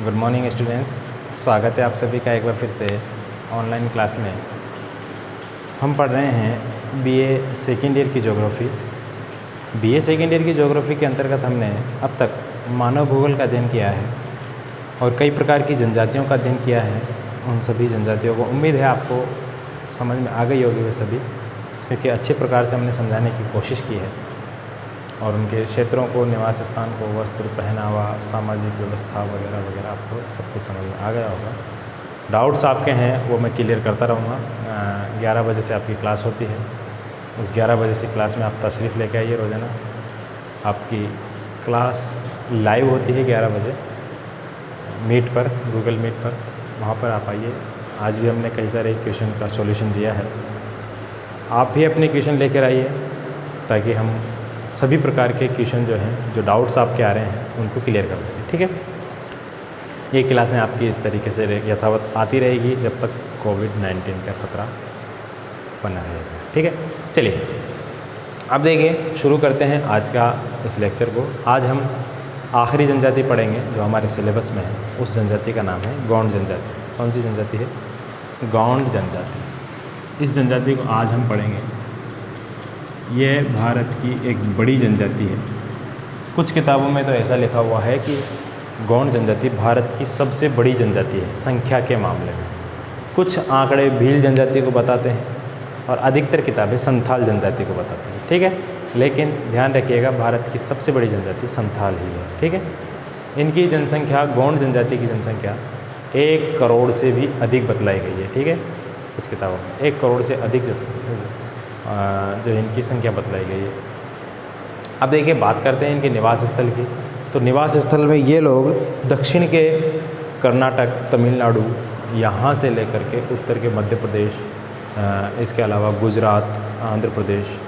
Good morning students, स्वागत है आप सभी का एक बार फिर से ऑनलाइन क्लास में। हम पढ़ रहे हैं बीए सेकेंड ईयर की ज्योग्राफी। बीए सेकेंड ईयर की ज्योग्राफी के अंतर्गत हमने अब तक मानव भूगोल का अध्ययन किया है और कई प्रकार की जनजातियों का अध्ययन किया है। उन सभी जनजातियों को उम्मीद है आपको समझ में आ गई होगी वे सभी, क्योंकि अच्छे प्रकार से हमने समझाने की कोशिश की है और उनके क्षेत्रों को, निवास स्थान को, वस्त्र, पहनावा, सामाजिक व्यवस्था वगैरह वगैरह आपको सब कुछ समझ में आ गया होगा। डाउट्स आपके हैं वो मैं क्लियर करता रहूँगा। 11 बजे से आपकी क्लास होती है। उस 11 बजे से क्लास में आप तशरीफ़ लेके आइए। रोज़ाना आपकी क्लास लाइव होती है 11 बजे मीट पर, गूगल मीट पर, वहाँ पर आप आइए। आज भी हमने कई सारे क्वेश्चन का सॉल्यूशन दिया है। आप भी अपने क्वेश्चन लेकर आइए ताकि हम सभी प्रकार के क्वेश्चन जो हैं, जो डाउट्स आपके आ रहे हैं, उनको क्लियर कर सकें। ठीक है, ये क्लासें आपकी इस तरीके से यथावत आती रहेगी जब तक कोविड-19 का खतरा बना रहेगा। ठीक है, चलिए अब देखिए शुरू करते हैं आज का इस लेक्चर को। आज हम आखिरी जनजाति पढ़ेंगे जो हमारे सिलेबस में है। उस जनजाति का नाम है गोंड जनजाति। कौन सी जनजाति है? गोंड जनजाति। इस जनजाति को आज हम पढ़ेंगे। ये भारत की एक बड़ी जनजाति है। कुछ किताबों में तो ऐसा लिखा हुआ है कि गोंड जनजाति भारत की सबसे बड़ी जनजाति है संख्या के मामले में। कुछ आंकड़े भील जनजाति को बताते हैं और अधिकतर किताबें संथाल जनजाति को बताती हैं। ठीक है, लेकिन ध्यान रखिएगा भारत की सबसे बड़ी जनजाति संथाल ही है। ठीक है, इनकी जनसंख्या, गोंड जनजाति की जनसंख्या 1 करोड़ से भी अधिक बतलाई गई है। ठीक है, कुछ किताबों में 1 करोड़ से अधिक जो इनकी संख्या बतलाई गई है। अब देखिए बात करते हैं इनके निवास स्थल की। तो निवास स्थल में ये लोग दक्षिण के कर्नाटक, तमिलनाडु, यहाँ से लेकर के उत्तर के मध्य प्रदेश, इसके अलावा गुजरात, आंध्र प्रदेश,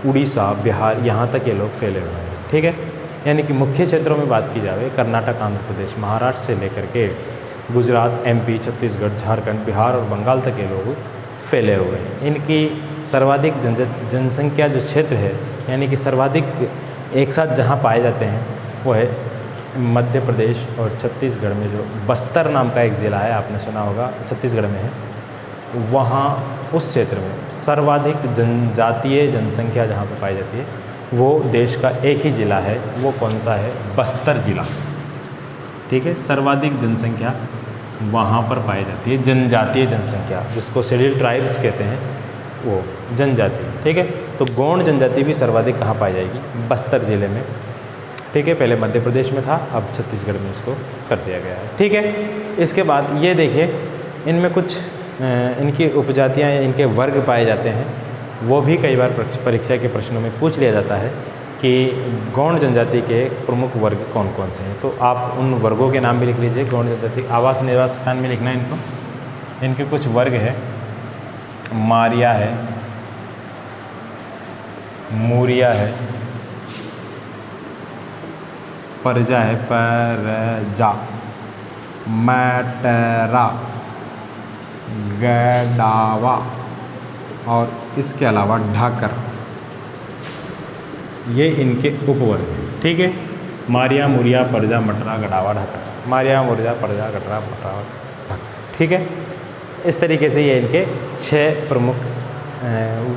उड़ीसा, बिहार, यहाँ तक ये लोग फैले हुए हैं। ठीक है, यानी कि मुख्य क्षेत्रों में बात की जाए कर्नाटक, आंध्र प्रदेश, महाराष्ट्र से लेकर के गुजरात, एमपी, छत्तीसगढ़, झारखंड, बिहार और बंगाल तक ये लोग फैले हुए हैं। इनकी सर्वाधिक जनसंख्या जो क्षेत्र है, यानी कि सर्वाधिक एक साथ जहाँ पाए जाते हैं वो है मध्य प्रदेश और छत्तीसगढ़ में। जो बस्तर नाम का एक ज़िला है, आपने सुना होगा, छत्तीसगढ़ में है। वहाँ उस क्षेत्र में सर्वाधिक जनजातीय जनसंख्या जहाँ पर पाई जाती है वो देश का एक ही ज़िला है। वो कौन सा है? बस्तर ज़िला। ठीक है, सर्वाधिक जनसंख्या वहाँ पर पाई जाती है, जनजातीय जनसंख्या, जिसको शेड्यूल्ड ट्राइब्स कहते हैं, वो जनजाति। ठीक है, तो गोंड जनजाति भी सर्वाधिक कहाँ पाई जाएगी? बस्तर ज़िले में। ठीक है, पहले मध्य प्रदेश में था, अब छत्तीसगढ़ में इसको कर दिया गया है। ठीक है, इसके बाद ये देखिए इनमें कुछ इनकी उपजातियाँ या इनके वर्ग पाए जाते हैं। वो भी कई बार परीक्षा के प्रश्नों में पूछ लिया जाता है कि गोंड जनजाति के प्रमुख वर्ग कौन कौन से हैं। तो आप उन वर्गों के नाम भी लिख लीजिए। गोंड जनजाति आवास निवास स्थान में लिखना है इनको। इनके कुछ वर्ग है, मारिया है, मूरिया है, परजा है, परजा, मैटरा, गडावा और इसके अलावा ढाकर, ये इनके उपवर्ग हैं। ठीक है, मारिया, मुरिया, परजा, मटरा, गडावा, ढाकर। मारिया, मुरिया, परजा, गटरा, मटरा, ढाकर। ठीक है, इस तरीके से ये इनके 6 प्रमुख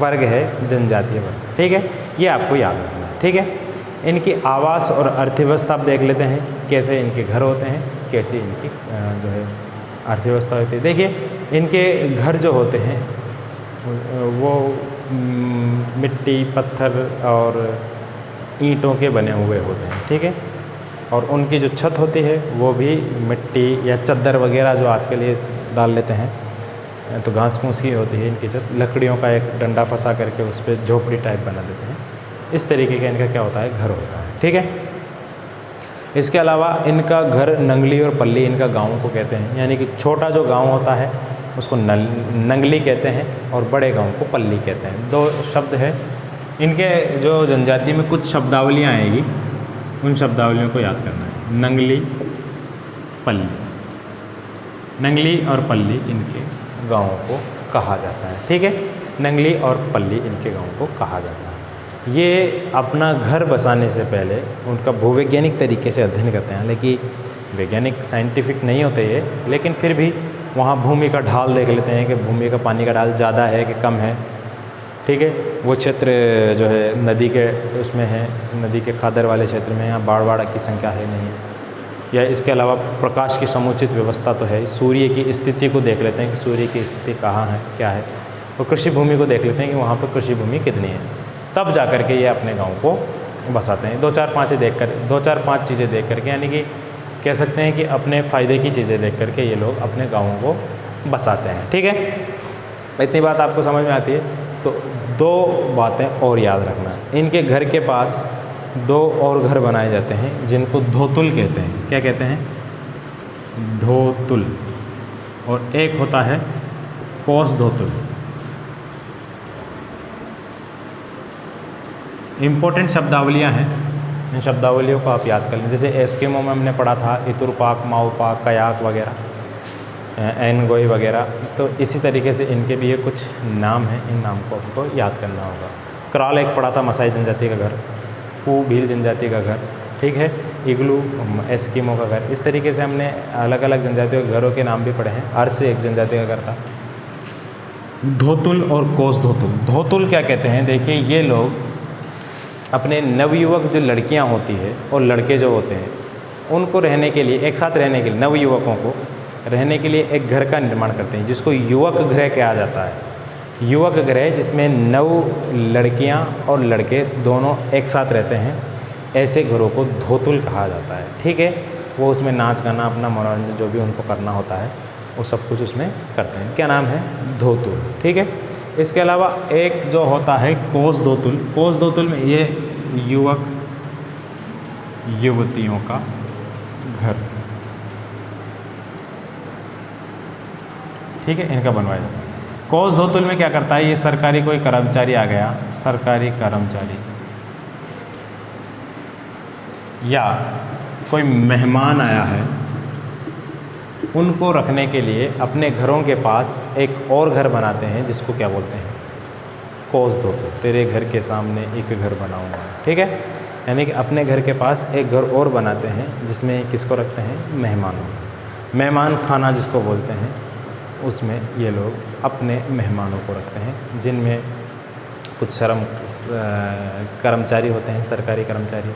वर्ग है, जनजातीय वर्ग। ठीक है, ये आपको याद रखना है। ठीक है, इनकी आवास और अर्थव्यवस्था आप देख लेते हैं, कैसे इनके घर होते हैं, कैसे इनकी जो है अर्थव्यवस्था होती है। देखिए इनके घर जो होते हैं वो मिट्टी, पत्थर और ईंटों के बने हुए होते हैं। ठीक है, और उनकी जो छत होती है वो भी मिट्टी या चद्दर वगैरह जो आज के लिए डाल लेते हैं, तो घास फूस की होती है इनकी छत। लकड़ियों का एक डंडा फंसा करके उस पर झोपड़ी टाइप बना देते हैं। इस तरीके का इनका क्या होता है? घर होता है। ठीक है, इसके अलावा इनका घर नंगली और पल्ली, इनका गाँव को कहते हैं। यानी कि छोटा जो गाँव होता है उसको नंगली कहते हैं और बड़े गाँव को पल्ली कहते हैं। 2 शब्द है इनके। जो जनजाति में कुछ शब्दावलियाँ आएगी, उन शब्दावलियों को याद करना है। नंगली, पल्ली, नंगली और पल्ली इनके गाँवों को कहा जाता है। ठीक है, नंगली और पल्ली इनके गाँव को कहा जाता है। ये अपना घर बसाने से पहले उनका भूवैज्ञानिक तरीके से अध्ययन करते हैं। हालांकि वैज्ञानिक साइंटिफिक नहीं होते ये, लेकिन फिर भी वहाँ भूमि का ढाल देख लेते हैं कि भूमि का पानी का ढाल ज़्यादा है कि कम है, ठीक है। वो क्षेत्र जो है नदी के उसमें है, नदी के खादर वाले क्षेत्र में, यहाँ बाढ़ की संख्या है नहीं है। या इसके अलावा प्रकाश की समुचित व्यवस्था तो है, सूर्य की स्थिति को देख लेते हैं कि सूर्य की स्थिति कहाँ है, क्या है, और कृषि भूमि को देख लेते हैं कि वहाँ पर कृषि भूमि कितनी है, तब जा कर के ये अपने गाँव को बसाते हैं। 2-4-5 चीज़ें देख करके, यानी कि कह सकते हैं कि अपने फ़ायदे की चीज़ें देख करके ये लोग अपने गाँवों को बसाते हैं, ठीक है। इतनी बात आपको समझ में आती है। तो 2 बातें और याद रखना, इनके घर के पास 2 और घर बनाए जाते हैं जिनको धोतुल कहते हैं। क्या कहते हैं? धोतुल। और एक होता है कोस धोतुल। इम्पोर्टेंट शब्दावलियाँ हैं, इन शब्दावलियों को आप याद कर लें। जैसे एस्किमो में हमने पढ़ा था इतुरपाक, माओपाक, कयाक वगैरह, एनगोई वगैरह, तो इसी तरीके से इनके भी ये कुछ नाम हैं, इन नाम को आपको याद करना होगा। कराल एक पढ़ा था मसाई जनजाति का घर, पू भील जनजाति का घर, ठीक है, इग्लू एस्किमो का घर। इस तरीके से हमने अलग अलग जनजातियों के घरों के नाम भी पढ़े हैं। अर्स एक जनजाति का घर था। धोतुल और कोस धोतुल। धोतुल क्या कहते हैं? देखिए, ये लोग अपने नवयुवक जो लड़कियां होती है और लड़के जो होते हैं, उनको रहने के लिए, एक साथ रहने के लिए, नवयुवकों को रहने के लिए एक घर का निर्माण करते हैं जिसको युवक गृह कहा जाता है। युवक गृह जिसमें 9 लड़कियां और लड़के दोनों एक साथ रहते हैं, ऐसे घरों को धोतुल कहा जाता है, ठीक है। वो उसमें नाच गाना, अपना मनोरंजन जो भी उनको करना होता है, वो सब कुछ उसमें करते हैं। क्या नाम है? धोतुल, ठीक है। इसके अलावा एक जो होता है कोस धोतुल। कोस धोतुल में ये युवक युवतियों का घर, ठीक है, इनका बनवाया जाता है। कोस धोतुल में क्या करता है? ये सरकारी कोई कर्मचारी आ गया, सरकारी कर्मचारी या कोई मेहमान आया है, उनको रखने के लिए अपने घरों के पास एक और घर बनाते हैं जिसको क्या बोलते हैं? कोस धोतुल। तेरे घर के सामने एक घर बना हुआ है, ठीक है। यानी कि अपने घर के पास एक घर और बनाते हैं जिसमें किसको रखते हैं? मेहमानों। मेहमान खाना जिसको बोलते हैं, उसमें ये लोग अपने मेहमानों को रखते हैं, जिनमें कुछ कर्मचारी होते हैं, सरकारी कर्मचारी,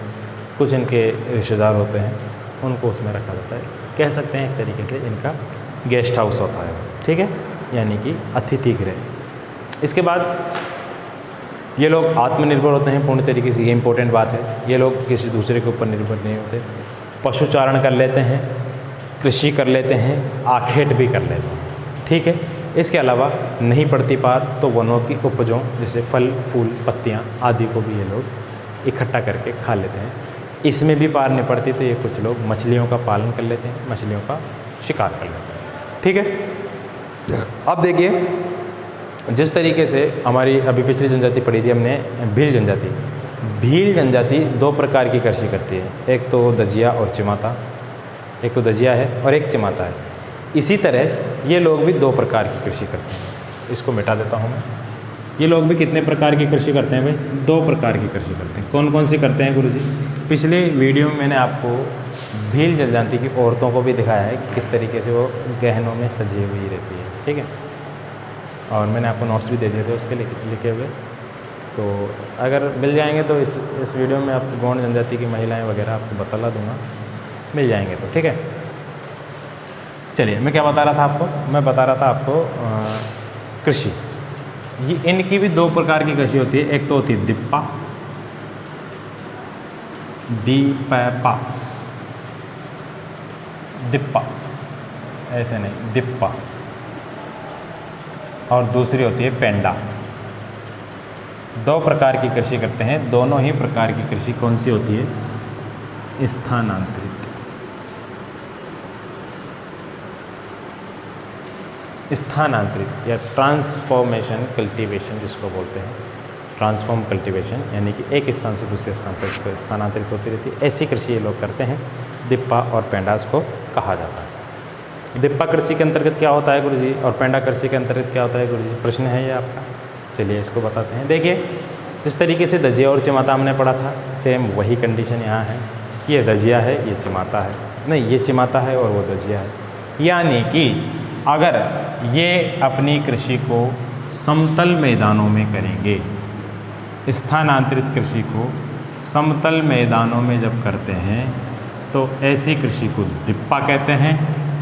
कुछ इनके रिश्तेदार होते हैं, उनको उसमें रखा जाता है। कह सकते हैं एक तरीके से इनका गेस्ट हाउस होता है, ठीक है, यानी कि अतिथि गृह। इसके बाद ये लोग आत्मनिर्भर होते हैं पूर्ण तरीके से। ये इंपॉर्टेंट बात है, ये लोग किसी दूसरे के ऊपर निर्भर नहीं होते। पशुचारण कर लेते हैं, कृषि कर लेते हैं, आखेट भी कर लेते हैं, ठीक है। इसके अलावा नहीं पड़ती पार तो वनों की उपजों जैसे फल फूल पत्तियाँ आदि को भी ये लोग इकट्ठा करके खा लेते हैं। इसमें भी पार नहीं पड़ती तो ये कुछ लोग मछलियों का पालन कर लेते हैं, मछलियों का शिकार कर लेते हैं, ठीक है। अब देखिए, जिस तरीके से हमारी अभी पिछली जनजाति पढ़ी थी हमने, भील जनजाति। भील जनजाति 2 प्रकार की कृषि करती है, एक तो दजिया और चिमाता, एक तो दजिया है और एक चिमाता है। इसी तरह ये लोग भी 2 प्रकार की कृषि करते हैं। इसको मिटा देता हूँ मैं। ये लोग भी कितने प्रकार की कृषि करते हैं भाई? 2 प्रकार की कृषि करते हैं। कौन कौन सी करते हैं गुरुजी? पिछले वीडियो में मैंने आपको भील जनजाति की औरतों को भी दिखाया है कि किस तरीके से वो गहनों में सजी हुई रहती है, ठीक है। और मैंने आपको नोट्स भी दे दिए थे उसके लिखे हुए, तो अगर मिल जाएंगे तो इस वीडियो में आप गौंड जनजाति की महिलाएं वगैरह आपको बतला दूंगा, मिल जाएंगे तो, ठीक है। चलिए, मैं क्या बता रहा था आपको? मैं बता रहा था आपको कृषि। ये इनकी भी 2 प्रकार की कृषि होती है। एक तो होती है दिप्पा, दीपा, दिप्पा, ऐसे नहीं, दिप्पा। और दूसरी होती है पेंडा। 2 प्रकार की कृषि करते हैं। दोनों ही प्रकार की कृषि कौन सी होती है? स्थानांतरित। स्थानांतरित या ट्रांसफॉर्मेशन कल्टीवेशन जिसको बोलते हैं, ट्रांसफॉर्म कल्टीवेशन, यानी कि एक स्थान से दूसरे स्थान पर स्थानांतरित होती रहती है। ऐसी कृषि ये लोग करते हैं। दिप्पा और पेंडा इसको कहा जाता है। दिप्पा कृषि के अंतर्गत क्या होता है गुरुजी, और पेंडा कृषि के अंतर्गत क्या होता है गुरुजी? प्रश्न है ये आपका। चलिए इसको बताते हैं। देखिए, जिस तरीके से दजिया और चिमाता हमने पढ़ा था, सेम वही कंडीशन यहाँ है। ये दजिया है, ये चिमाता है। नहीं, ये चिमाता है और वो दजिया है। यानी कि अगर ये अपनी कृषि को समतल मैदानों में करेंगे, स्थानांतरित कृषि को समतल मैदानों में जब करते हैं तो ऐसी कृषि को दिप्पा कहते हैं।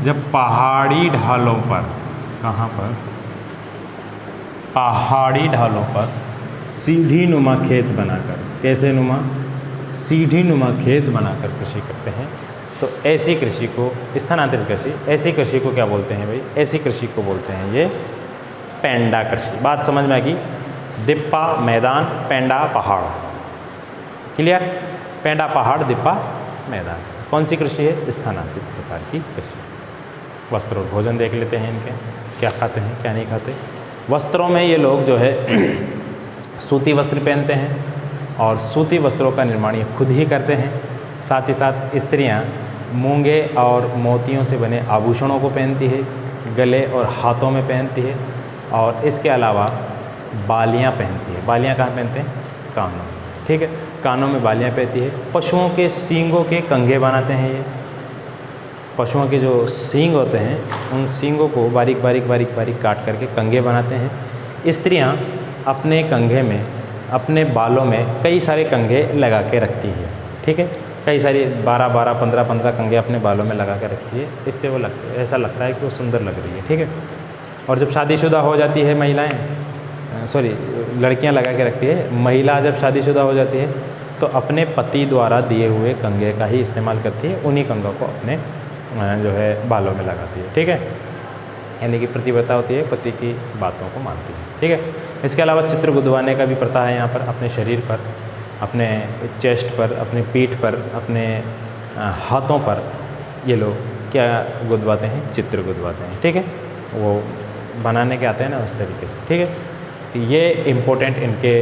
जब पहाड़ी ढालों पर, कहाँ पर, पहाड़ी ढालों पर सीढ़ी नुमा खेत बनाकर, कैसे नुमा, सीढ़ी नुमा खेत बनाकर कृषि करते हैं तो ऐसी कृषि को, स्थानांतरित कृषि, ऐसी कृषि को क्या बोलते हैं भाई, ऐसी कृषि को बोलते हैं ये पेंडा कृषि। बात समझ में आ गई? दिप्पा मैदान, पेंडा पहाड़, क्लियर? पेंडा पहाड़, दिप्पा मैदान। कौन सी कृषि है? स्थानांतरित प्रकार की कृषि। वस्त्र और भोजन देख लेते हैं इनके, क्या खाते हैं क्या नहीं खाते। वस्त्रों में ये लोग जो है सूती वस्त्र पहनते हैं और सूती वस्त्रों का निर्माण ये खुद ही करते हैं। साथ ही साथ स्त्रियां मूंगे और मोतियों से बने आभूषणों को पहनती है, गले और हाथों में पहनती है और इसके अलावा बालियां पहनती है। बालियां कहाँ पहनते हैं? कानों में, ठीक है, कानों में बालियां पहनती है। पशुओं के सींगों के कंघे बनाते हैं ये। पशुओं के जो सींग होते हैं उन सींगों को बारीक बारीक बारीक बारीक काट करके कंघे बनाते हैं। स्त्रियां अपने कंघे में, अपने बालों में कई सारे कंघे लगा के रखती है, ठीक है, कई सारी 12-12, 15-15 कंघे अपने बालों में लगा के रखती है। इससे वो ऐसा लगता है कि वो सुंदर लग रही है, ठीक है। और जब शादीशुदा हो जाती है महिलाएं, लड़कियां लगा के रखती है। महिला जब शादीशुदा हो जाती है तो अपने पति द्वारा दिए हुए कंघे का ही इस्तेमाल करती है, उन्हीं कंघों को अपने जो है बालों में लगाती है, ठीक है। यानी कि प्रतिव्रता होती है, पति की बातों को मानती है, ठीक है। इसके अलावा चित्र गुदवाने का भी प्रथा है यहाँ पर, अपने शरीर पर, अपने चेस्ट पर, अपनी पीठ पर, अपने हाथों पर ये लोग क्या गुदवाते हैं? चित्र गुदवाते हैं, ठीक है। वो बनाने के आते हैं ना उस तरीके से, ठीक है। ये इम्पोर्टेंट इनके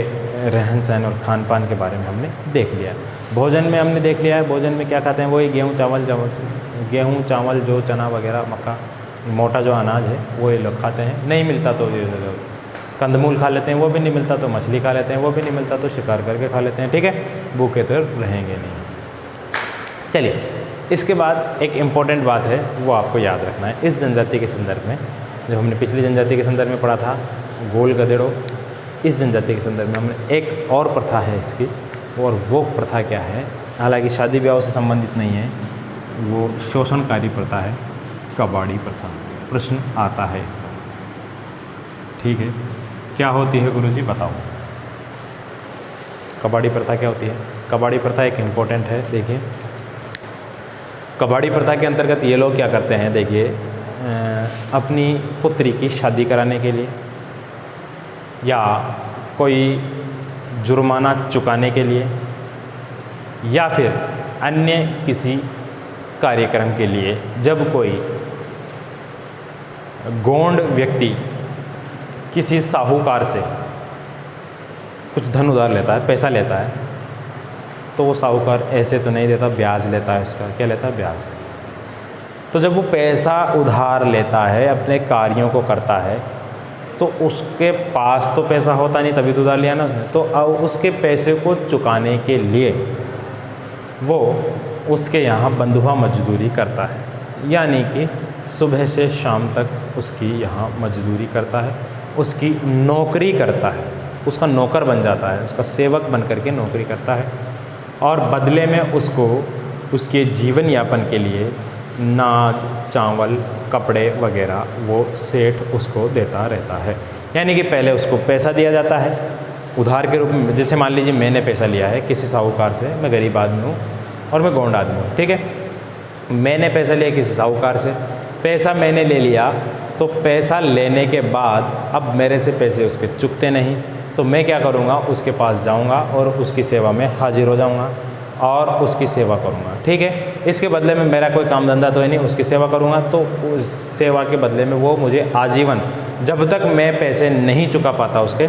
रहन सहन और खान पान के बारे में हमने देख लिया। भोजन में हमने देख लिया है, भोजन में क्या खाते हैं? वही गेहूँ चावल जो चना वगैरह, मक्का, मोटा जो अनाज है वो ये लोग खाते हैं। नहीं मिलता तो ये कंदमूल खा लेते हैं, वो भी नहीं मिलता तो मछली खा लेते हैं, वो भी नहीं मिलता तो शिकार करके खा लेते हैं, ठीक है। भूखे तो रहेंगे नहीं। चलिए, इसके बाद एक इम्पॉर्टेंट बात है वो आपको याद रखना है इस जनजाति के संदर्भ में, जो हमने पिछली जनजाति के संदर्भ में पढ़ा था गोल गधेड़ों। इस जनजाति के संदर्भ में हमने एक और प्रथा है इसकी, और वो प्रथा क्या है? हालांकि शादी ब्याह से संबंधित नहीं है, वो शोषणकारी प्रथा है, कबाड़ी प्रथा। प्रश्न आता है इसका, ठीक है। क्या होती है गुरुजी, बताओ। कबाड़ी प्रथा क्या होती है? कबाड़ी प्रथा एक इम्पोर्टेंट है। देखिए, कबाड़ी प्रथा के अंतर्गत ये लोग क्या करते हैं? देखिए, अपनी पुत्री की शादी कराने के लिए या कोई जुर्माना चुकाने के लिए या फिर अन्य किसी कार्यक्रम के लिए जब कोई गोंड व्यक्ति किसी साहूकार से कुछ धन उधार लेता है, पैसा लेता है, तो वो साहूकार ऐसे तो नहीं देता, ब्याज लेता है। उसका क्या लेता है? ब्याज। तो जब वो पैसा उधार लेता है, अपने कार्यों को करता है, तो उसके पास तो पैसा होता नहीं, तभी तो उधार लिया ना उसने। तो उसके पैसे को चुकाने के लिए वो उसके यहाँ बंधुआ मजदूरी करता है, यानी कि सुबह से शाम तक उसकी यहाँ मजदूरी करता है, उसकी नौकरी करता है, उसका नौकर बन जाता है, उसका सेवक बन करके नौकरी करता है, और बदले में उसको उसके जीवन यापन के लिए नाज, चावल, कपड़े वगैरह वो सेठ उसको देता रहता है। यानी कि पहले उसको पैसा दिया जाता है उधार के रूप में। जैसे मान लीजिए मैंने पैसा लिया है किसी साहूकार से, मैं गरीब आदमी हूँ और मैं गोंड आदमी हूँ, ठीक है। मैंने पैसा लिया किसी साहूकार से, पैसा मैंने ले लिया, तो पैसा लेने के बाद अब मेरे से पैसे उसके चुकते नहीं, तो मैं क्या करूँगा? उसके पास जाऊँगा और उसकी सेवा में हाजिर हो जाऊँगा और उसकी सेवा करूँगा, ठीक है। इसके बदले में मेरा कोई काम धंधा तो है नहीं, उसकी सेवा करूँगा, तो उस सेवा के बदले में वो मुझे आजीवन, जब तक मैं पैसे नहीं चुका पाता उसके,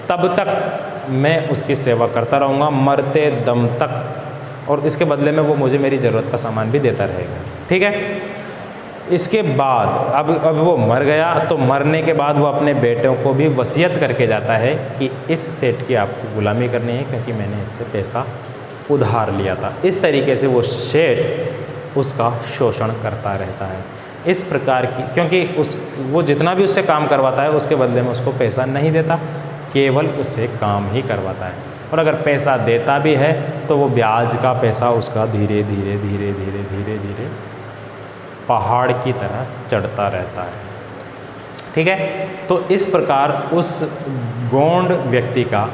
तब तक मैं उसकी सेवा करता रहूँगा मरते दम तक, और इसके बदले में वो मुझे मेरी ज़रूरत का सामान भी देता रहेगा, ठीक है। इसके बाद अब वो मर गया, तो मरने के बाद वो अपने बेटों को भी वसीयत करके जाता है कि इस सेठ की आपको गुलामी करनी है, क्योंकि मैंने इससे पैसा उधार लिया था। इस तरीके से वो सेठ उसका शोषण करता रहता है। इस प्रकार की, क्योंकि वो जितना भी उससे काम करवाता है उसके बदले में उसको पैसा नहीं देता, केवल उससे काम ही करवाता है। और अगर पैसा देता भी है तो वो ब्याज का पैसा उसका धीरे धीरे धीरे धीरे धीरे धीरे पहाड़ की तरह चढ़ता रहता है। ठीक है, तो इस प्रकार उस गोंड व्यक्ति का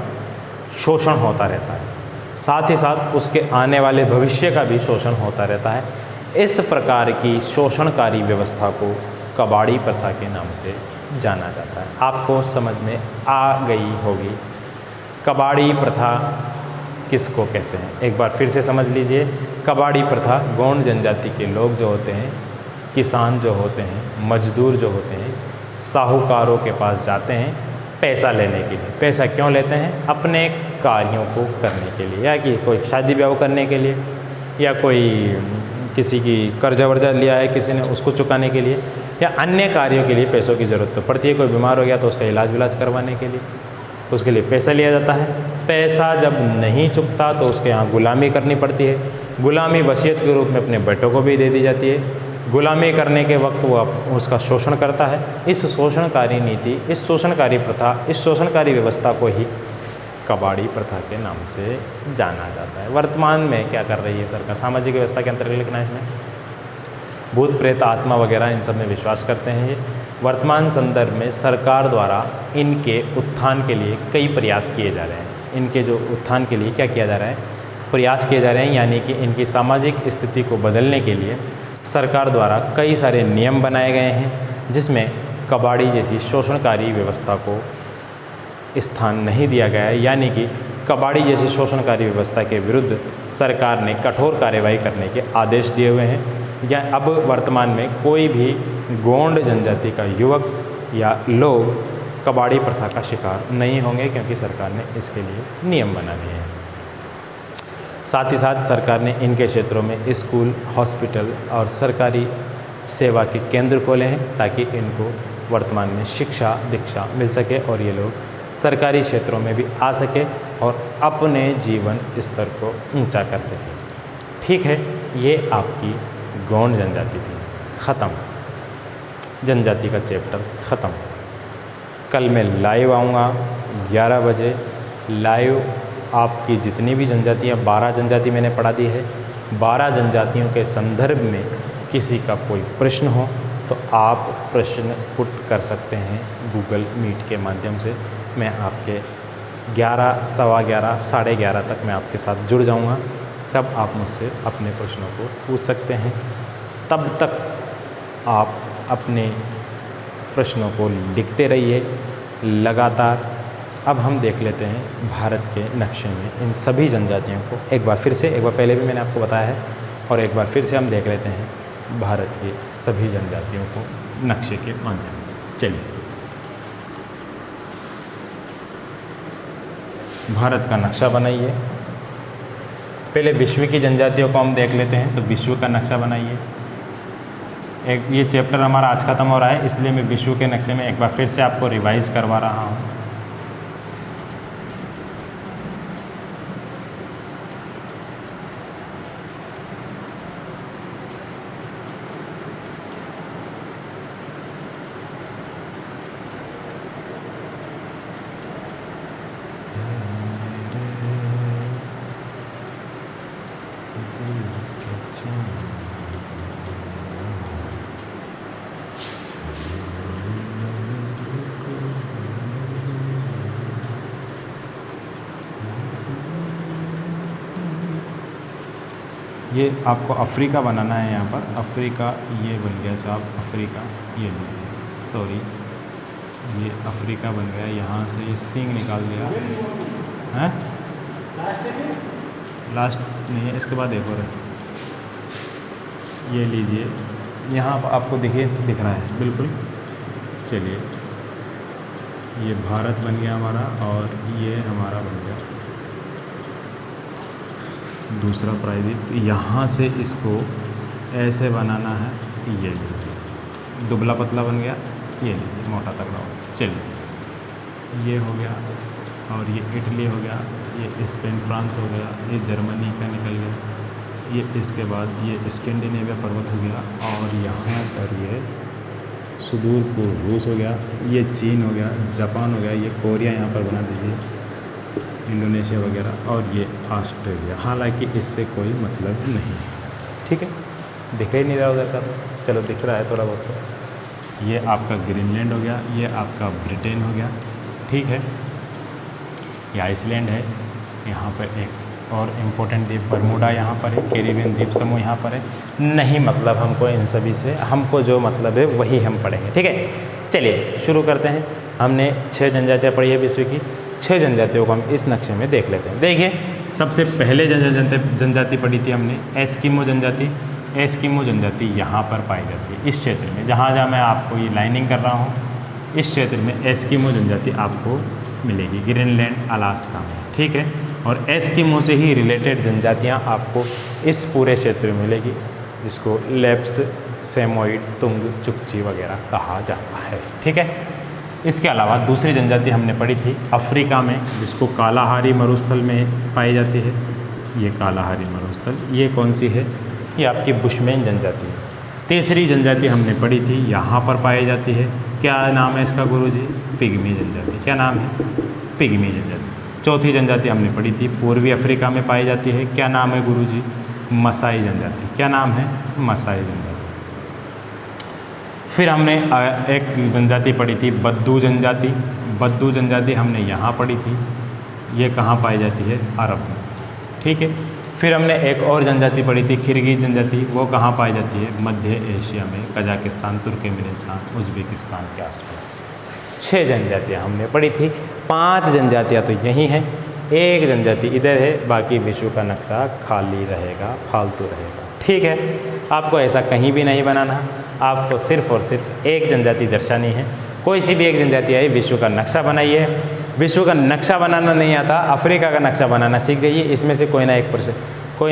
शोषण होता रहता है, साथ ही साथ उसके आने वाले भविष्य का भी शोषण होता रहता है। इस प्रकार की शोषणकारी व्यवस्था को कबाड़ी प्रथा के नाम से जाना जाता है। आपको समझ में आ गई होगी कबाड़ी प्रथा किसको कहते हैं। एक बार फिर से समझ लीजिए, कबाड़ी प्रथा गोंड जनजाति के लोग जो होते हैं, किसान जो होते हैं, मजदूर जो होते हैं, साहूकारों के पास जाते हैं पैसा लेने के लिए। पैसा क्यों लेते हैं? अपने कार्यों को करने के लिए, या कि कोई शादी ब्याह करने के लिए, या कोई किसी की कर्जा वर्जा लिया है किसी ने उसको चुकाने के लिए, या अन्य कार्यों के लिए पैसों की ज़रूरत तो पड़ती है। कोई बीमार हो गया तो उसका इलाज विलाज करवाने के लिए उसके लिए पैसा लिया जाता है। पैसा जब नहीं चुकता तो उसके यहाँ गुलामी करनी पड़ती है। गुलामी वसीयत के रूप में अपने बेटों को भी दे दी जाती है। गुलामी करने के वक्त वो उसका शोषण करता है। इस शोषणकारी नीति, इस शोषणकारी प्रथा, इस शोषणकारी व्यवस्था को ही कबाड़ी प्रथा के नाम से जाना जाता है। वर्तमान में क्या कर रही है सरकार? सामाजिक व्यवस्था के अंतर्गत लिखना है इसमें, भूत प्रेत आत्मा वगैरह इन सब में विश्वास करते हैं ये। वर्तमान संदर्भ में सरकार द्वारा इनके उत्थान के लिए कई प्रयास किए जा रहे हैं। इनके जो उत्थान के लिए क्या किया जा रहा है? प्रयास किए जा रहे हैं, यानी कि इनकी सामाजिक स्थिति को बदलने के लिए सरकार द्वारा कई सारे नियम बनाए गए हैं, जिसमें कबाड़ी जैसी शोषणकारी व्यवस्था को स्थान नहीं दिया गया है। यानी कि कबाड़ी जैसी शोषणकारी व्यवस्था के विरुद्ध सरकार ने कठोर कार्रवाई करने के आदेश दिए हुए हैं। या अब वर्तमान में कोई भी गोंड जनजाति का युवक या लोग कबाड़ी प्रथा का शिकार नहीं होंगे, क्योंकि सरकार ने इसके लिए नियम बना दिए हैं। साथ ही साथ सरकार ने इनके क्षेत्रों में स्कूल, हॉस्पिटल और सरकारी सेवा के केंद्र खोले हैं, ताकि इनको वर्तमान में शिक्षा दीक्षा मिल सके और ये लोग सरकारी क्षेत्रों में भी आ सके और अपने जीवन स्तर को ऊंचा कर सके। ठीक है, ये आपकी गोंड जनजाति थी, ख़त्म। जनजाति का चैप्टर ख़त्म। कल मैं लाइव आऊँगा 11 बजे। लाइव आपकी जितनी भी जनजातियाँ, 12 जनजाति मैंने पढ़ा दी है, 12 जनजातियों के संदर्भ में किसी का कोई प्रश्न हो तो आप प्रश्न पुट कर सकते हैं गूगल मीट के माध्यम से। मैं आपके 11, सवा 11, साढ़े 11 तक मैं आपके साथ जुड़ जाऊंगा, तब आप मुझसे अपने प्रश्नों को पूछ सकते हैं। तब तक आप अपने प्रश्नों को लिखते रहिए लगातार। अब हम देख लेते हैं भारत के नक्शे में इन सभी जनजातियों को एक बार फिर से, एक बार पहले भी मैंने आपको बताया है, और एक बार फिर से हम देख लेते हैं भारत की सभी जनजातियों को नक्शे के माध्यम से। चलिए, भारत का नक्शा बनाइए। पहले विश्व की जनजातियों को हम देख लेते हैं, तो विश्व का नक्शा बनाइए। एक ये चैप्टर हमारा आज ख़त्म हो रहा है, इसलिए मैं विश्व के नक्शे में एक बार फिर से आपको रिवाइज़ करवा रहा हूँ। ये आपको अफ्रीका बनाना है। यहाँ पर अफ्रीका ये बन गया साहब, अफ्रीका ये लीजिए, सॉरी ये अफ्रीका बन गया। यहाँ से ये सींग निकाल दिया है, लास्ट नहीं है, इसके बाद एक और है, ये लीजिए। यहाँ पर आपको दिख रहा है बिल्कुल। चलिए, ये भारत बन गया हमारा, और ये हमारा बन गया दूसरा प्रायद्वीप। यहाँ से इसको ऐसे बनाना है, ये लीजिए, दुबला पतला बन गया, ये लीजिए, मोटा तगड़ा हो गया। चलिए, ये हो गया, और ये इटली हो गया, ये स्पेन फ्रांस हो गया, ये जर्मनी का निकल गया, ये इसके बाद ये स्कैंडिनेविया पर्वत हो गया, और यहाँ पर ये सुदूर पूर्व रूस हो गया, ये चीन हो गया, जापान हो गया, ये कोरिया यहाँ पर बना दीजिए, इंडोनेशिया वगैरह, और ये ऑस्ट्रेलिया। हालांकि इससे कोई मतलब नहीं, ठीक है, दिख ही नहीं रहा उधर का, तो चलो दिख रहा है थोड़ा बहुत। तो ये आपका ग्रीनलैंड हो गया, ये आपका ब्रिटेन हो गया, ठीक है, ये आइसलैंड है, यहाँ पर एक और इम्पोर्टेंट द्वीप बरमूडा यहाँ पर है, कैरिबियन द्वीप समूह यहाँ पर है। नहीं मतलब हमको इन सभी से, हमको जो मतलब है वही हम पढ़ेंगे, ठीक है। चलिए शुरू करते हैं। हमने 6 जनजातियाँ पढ़ी है विश्व की, 6 जनजातियों को हम इस नक्शे में देख लेते हैं। देखिए सबसे पहले जनजाति पढ़ी थी हमने एस्किमो जनजाति। एस्किमो जनजाति यहाँ पर पाई जाती है, इस क्षेत्र में, जहाँ जहाँ मैं आपको ये लाइनिंग कर रहा हूँ, इस क्षेत्र में एस्किमो जनजाति आपको मिलेगी, ग्रीनलैंड, अलास्का में, ठीक है। और एस्किमो से ही रिलेटेड जनजातियाँ आपको इस पूरे क्षेत्र में मिलेगी, जिसको लेप्स, सेमोइड, तुंग, चुकची वगैरह कहा जाता है, ठीक है। इसके अलावा दूसरी जनजाति हमने पढ़ी थी अफ्रीका में, जिसको कालाहारी मरुस्थल में पाई जाती है। ये कालाहारी मरुस्थल, ये कौन सी है? ये आपकी बुशमैन जनजाति है। तीसरी जनजाति हमने पढ़ी थी, यहाँ पर पाई जाती है, क्या नाम है इसका गुरुजी? पिग्मी जनजाति। क्या नाम है? पिग्मी जनजाति। चौथी जनजाति हमने पढ़ी थी, पूर्वी अफ्रीका में पाई जाती है, क्या नाम है गुरुजी? मसाई जनजाति। क्या नाम है? मसाई जनजाति। फिर हमने एक जनजाति पढ़ी थी बद्दू जनजाति। बद्दू जनजाति हमने यहाँ पढ़ी थी, ये कहाँ पाई जाती है? अरब में, ठीक है। फिर हमने एक और जनजाति पढ़ी थी किर्गिज जनजाति, वो कहाँ पाई जाती है? मध्य एशिया में, कजाकिस्तान, तुर्कमेनिस्तान, उज्बेकिस्तान के आसपास। 6 जनजातियाँ हमने पढ़ी थी। 5 जनजातियाँ तो यहीं हैं, एक जनजाति इधर है, बाकी विश्व का नक्शा खाली रहेगा, फालतू रहेगा, ठीक है। आपको ऐसा कहीं भी नहीं बनाना, आपको सिर्फ और सिर्फ एक जनजाति दर्शानी है। कोई सी भी एक जनजाति आई, विश्व का नक्शा बनाइए। विश्व का नक्शा बनाना नहीं आता, अफ्रीका का नक्शा बनाना सीख जाइए। इसमें से कोई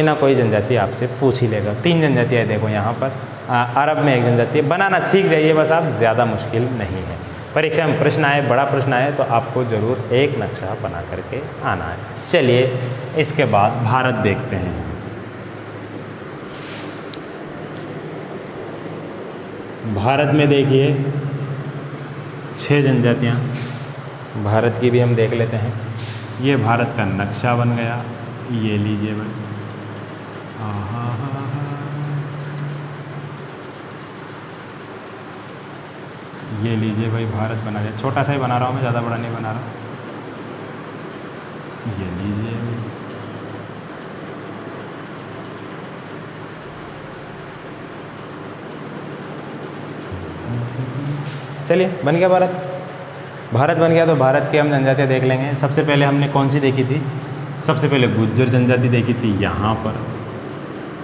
ना कोई जनजाति आपसे पूछ ही लेगा। 3 जनजातियाँ देखो यहाँ पर, अरब में एक जनजाति, बनाना सीख जाइए बस आप, ज़्यादा मुश्किल नहीं है। परीक्षा में प्रश्न आए, बड़ा प्रश्न आए तो आपको ज़रूर एक नक्शा बना करके आना है। चलिए इसके बाद भारत देखते हैं। भारत में देखिए 6 जनजातियाँ, भारत की भी हम देख लेते हैं। ये भारत का नक्शा बन गया, ये लीजिए भाई, ये लीजिए भाई, भारत बना गया। छोटा सा ही बना रहा हूँ मैं, ज़्यादा बड़ा नहीं बना रहा। ये लीजिए भाई, चलिए बन गया भारत। भारत बन गया तो भारत की हम जनजातियाँ देख लेंगे। सबसे पहले हमने कौन सी देखी थी? सबसे पहले गुज्जर जनजाति देखी थी यहाँ पर,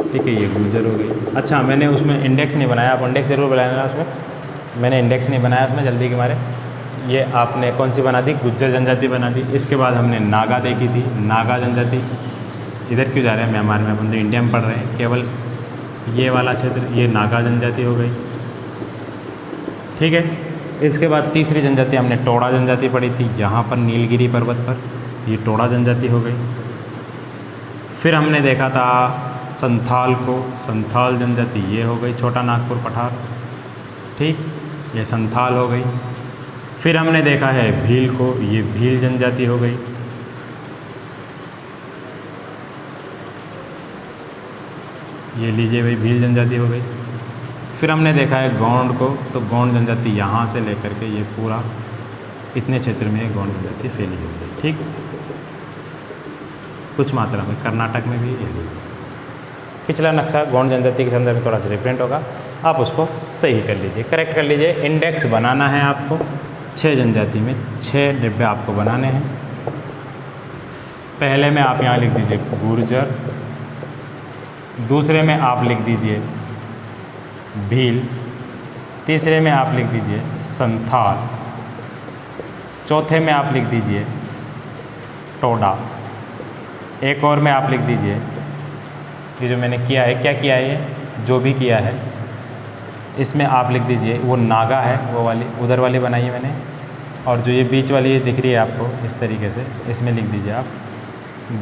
ठीक है, ये गुज्जर हो गई। अच्छा, मैंने उसमें इंडेक्स नहीं बनाया, आप इंडेक्स ज़रूर बनाना उसमें, मैंने इंडेक्स नहीं बनाया उसमें जल्दी के मारे। ये आपने कौन सी बना दी? गुज्जर जनजाति बना दी। इसके बाद हमने नागा देखी थी, नागा जनजाति। इधर क्यों जा रहे हैं म्यांमार में, अपन तो इंडिया में पढ़ रहे हैं। केवल ये वाला क्षेत्र, ये नागा जनजाति हो गई, ठीक है। इसके बाद तीसरी जनजाति हमने टोडा जनजाति पढ़ी थी, यहाँ पर नीलगिरी पर्वत पर, ये टोडा जनजाति हो गई। फिर हमने देखा था संथाल को, संथाल जनजाति ये हो गई, छोटा नागपुर पठार, ठीक, ये संथाल हो गई। फिर हमने देखा है भील को, ये भील जनजाति हो गई। ये लीजिए भाई, भील जनजाति हो गई। फिर हमने देखा है गोंड को, तो गोंड जनजाति यहाँ से लेकर के ये पूरा इतने क्षेत्र में गोंड जनजाति फैली हुई है, ठीक। कुछ मात्रा में कर्नाटक में भी ये ली। पिछला नक्शा गोंड जनजाति के संदर्भ में थोड़ा सा डिफरेंट होगा, आप उसको सही कर लीजिए, करेक्ट कर लीजिए। इंडेक्स बनाना है आपको 6 जनजाति में, 6 डिब्बे आपको बनाने हैं। पहले में आप यहाँ लिख दीजिए गुर्जर, दूसरे में आप लिख दीजिए भील, तीसरे में आप लिख दीजिए संथाल, चौथे में आप लिख दीजिए टोडा, एक और में आप लिख दीजिए, ये जो मैंने किया है, क्या किया है, ये जो भी किया है इसमें आप लिख दीजिए वो नागा है, वो वाली उधर वाली बनाई है मैंने, और जो ये बीच वाली ये दिख रही है आपको इस तरीके से, इसमें लिख दीजिए आप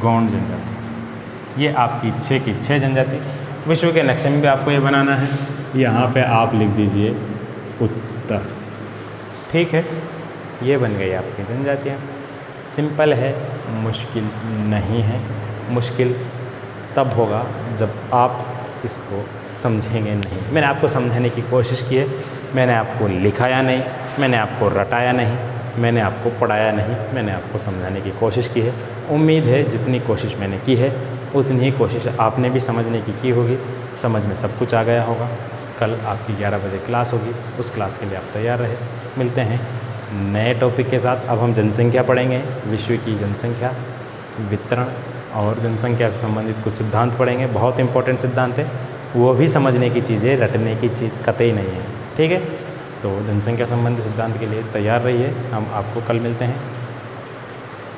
गोंड जनजाति। ये आपकी 6 की 6 जनजाति। विश्व के नक्शे में भी आपको ये बनाना है, यहाँ पे आप लिख दीजिए उत्तर। ठीक है, ये बन गई आपकी जनजातियाँ। सिंपल है, मुश्किल नहीं है। मुश्किल तब होगा जब आप इसको समझेंगे नहीं। मैंने आपको समझाने की कोशिश की है, मैंने आपको लिखाया नहीं, मैंने आपको रटाया नहीं, मैंने आपको पढ़ाया नहीं, मैंने आपको समझाने की कोशिश की है। उम्मीद है जितनी कोशिश मैंने की है उतनी ही कोशिश आपने भी समझने की होगी। समझ में सब कुछ आ गया होगा। कल आपकी 11 बजे क्लास होगी, उस क्लास के लिए आप तैयार रहे। मिलते हैं नए टॉपिक के साथ। अब हम जनसंख्या पढ़ेंगे, विश्व की जनसंख्या, वितरण और जनसंख्या से संबंधित कुछ सिद्धांत पढ़ेंगे। बहुत इंपॉर्टेंट सिद्धांत है, वो भी समझने की चीज़ है, रटने की चीज़ कतई नहीं है। ठीक है, तो जनसंख्या संबंधी सिद्धांत के लिए तैयार रहिए। हम आपको कल मिलते हैं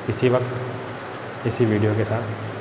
इसी वक्त, इसी वीडियो के साथ।